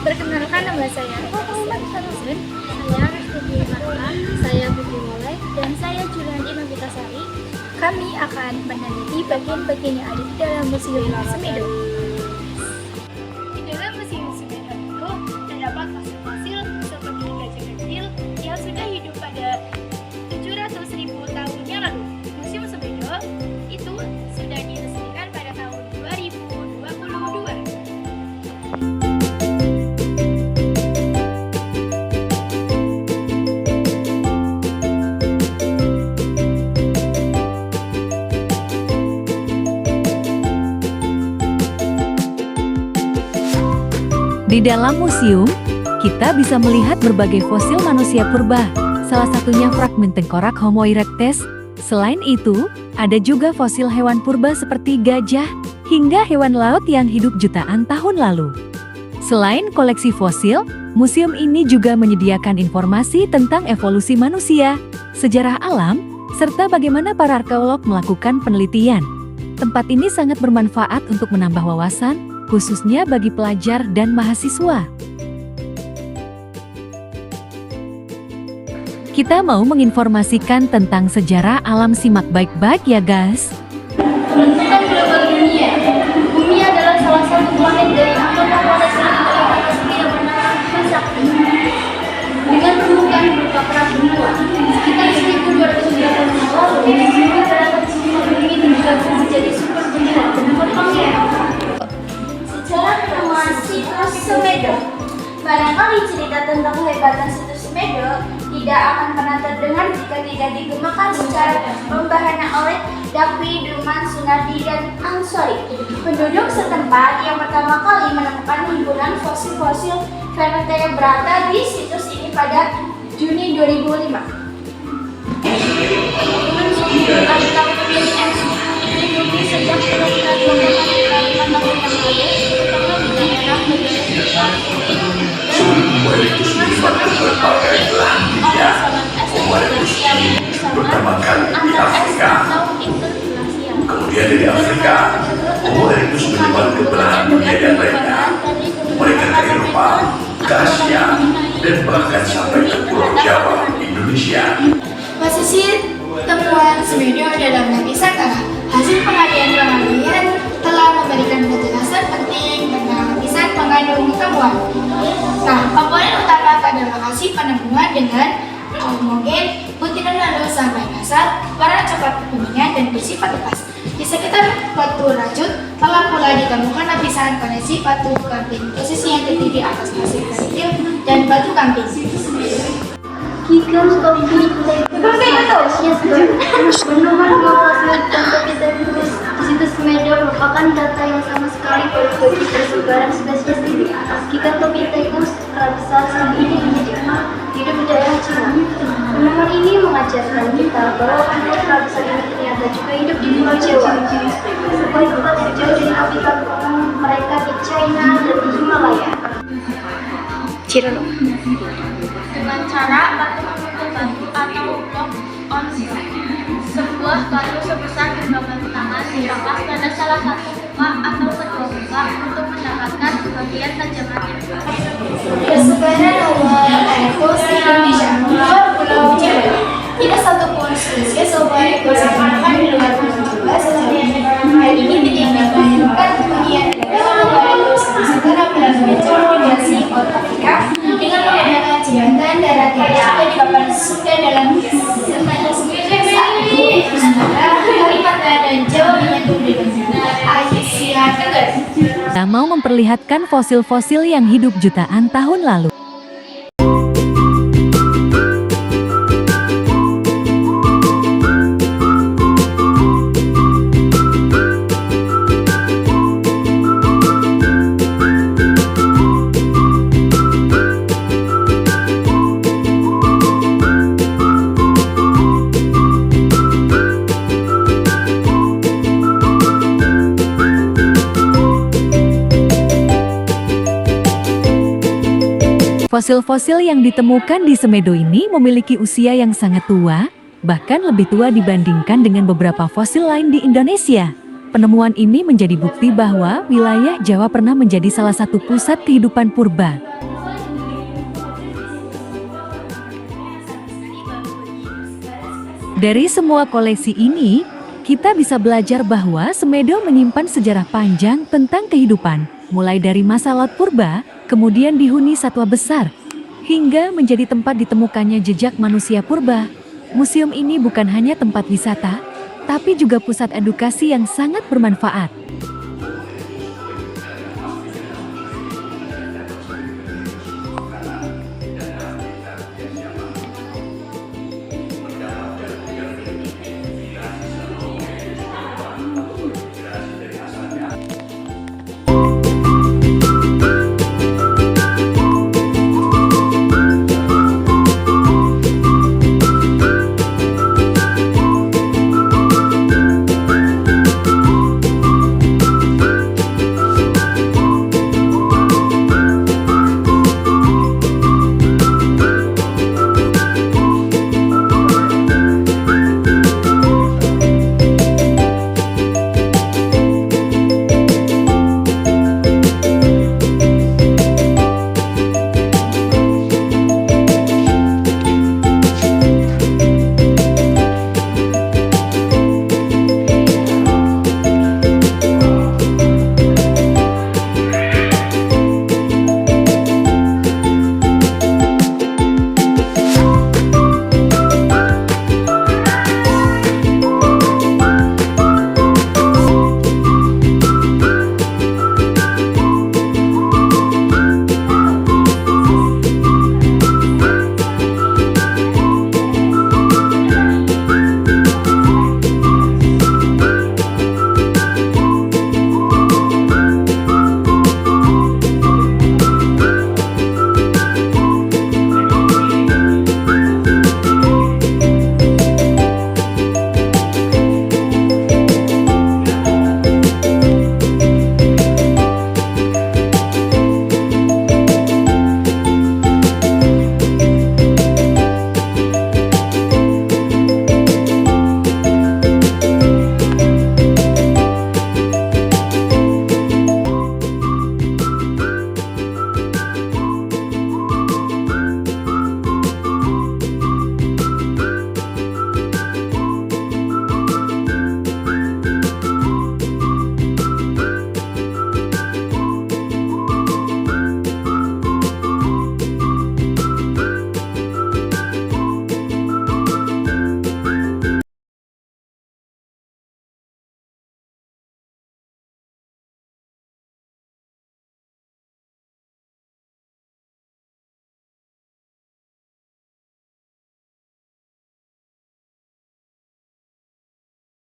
Perkenalkan, nama saya Rizun. Saya Restuti Marta, saya Putri Molek, dan saya Julianti Novitasari. Kami akan meneliti bagian-bagian yang ada di dalam Museum Semedo. Di dalam Museum Semedo itu terdapat fosil-fosil seperti gajah kecil yang sudah hidup pada 700.000 tahun yang lalu. Museum Semedo itu sudah diresmikan pada tahun 2022. Di dalam museum, kita bisa melihat berbagai fosil manusia purba, salah satunya fragmen tengkorak Homo erectus. Selain itu, ada juga fosil hewan purba seperti gajah, hingga hewan laut yang hidup jutaan tahun lalu. Selain koleksi fosil, museum ini juga menyediakan informasi tentang evolusi manusia, sejarah alam, serta bagaimana para arkeolog melakukan penelitian. Tempat ini sangat bermanfaat untuk menambah wawasan, khususnya bagi pelajar dan mahasiswa. Kita mau menginformasikan tentang sejarah alam, simak baik-baik ya guys. Pembentukan global dunia. Bumi adalah salah satu planet dari anggota planet yang bernama Sakti. Dengan permukaan berupa kerak benua, sekitar 1200 tahun yang lalu, bumi terdapat sejumlah bumi dan juga menjadi super benua bernama Pangea. Sejarah penemuan situs Semedo. Barangkali cerita tentang kehebatan situs Semedo tidak akan pernah terdengar jika tidak digemakan secara pembahasan oleh Dakwi, Duman, Sunardi, dan Ansori. Penduduk setempat yang pertama kali menemukan himpunan fosil-fosil vertebrata di situs ini pada Juni 2005. Adalah pemilihan bumi sejak permukaan tahun yang lalu, terutama di daerah Homo erectus menyebar ke berbagai belahan dunia. Homo erectus ini pertama kali di Afrika. Kemudian dari Afrika, Homo erectus menyebar ke belahan dunia yang lainnya. Mereka ke Eropa, ke Asia, dan bahkan sampai ke Pulau Jawa, Indonesia. Posisi temuan Semedo dalam lapisan tanah. Hasil pengajian telah memberikan penjelasan penting tentang lapisan mengandung temuan. Nah, komponen utama pada lokasi penemuan dengan homogen, butiran lalu sampai kasar, warna coklat kekuningan dan bersifat lepas. Di sekitar batu rajut telah pula ditemukan lapisan koneksi batu kamping, posisi yang terdiri di atas pasir kecil dan batu kamping. Penemuan dua fosil Pithecanthropus di situs Semedo merupakan data yang sama sekali bagi persebaran spesies ini. Pithecanthropus rabisacea ini hidup di daerah Cina. Penemuan ini mengajarkan kita bahwa makhluk rabisacea ini ternyata juga hidup di Pulau Jawa, sebuah tempat yang jauh dari habitat umum mereka di China dan di Himalaya. Dengan cara batu memukul batu atau block on site. Sebuah batu sebesar genggaman tangan ditapas pada salah satu muka atau kedua muka untuk mendapatkan bagian tajamannya. Persebaran Homo erectus di Indonesia luar Pulau Jawa. Tidak satupun spesies Homo erectus ditemukan di luar Pulau Jawa. Hal ini menyebabkan kemudian Homo erectus segera melalui koordinasi Afrika dengan menggunakan jembatan darat yang sudah dalam Kalimantan dan Jawa menyatu dengan Asia Tenggara. Kita mau memperlihatkan fosil-fosil yang hidup jutaan tahun lalu. Fosil-fosil yang ditemukan di Semedo ini memiliki usia yang sangat tua, bahkan lebih tua dibandingkan dengan beberapa fosil lain di Indonesia. Penemuan ini menjadi bukti bahwa wilayah Jawa pernah menjadi salah satu pusat kehidupan purba. Dari semua koleksi ini, kita bisa belajar bahwa Semedo menyimpan sejarah panjang tentang kehidupan, mulai dari masa laut purba, kemudian dihuni satwa besar, hingga menjadi tempat ditemukannya jejak manusia purba. Museum ini bukan hanya tempat wisata, tapi juga pusat edukasi yang sangat bermanfaat.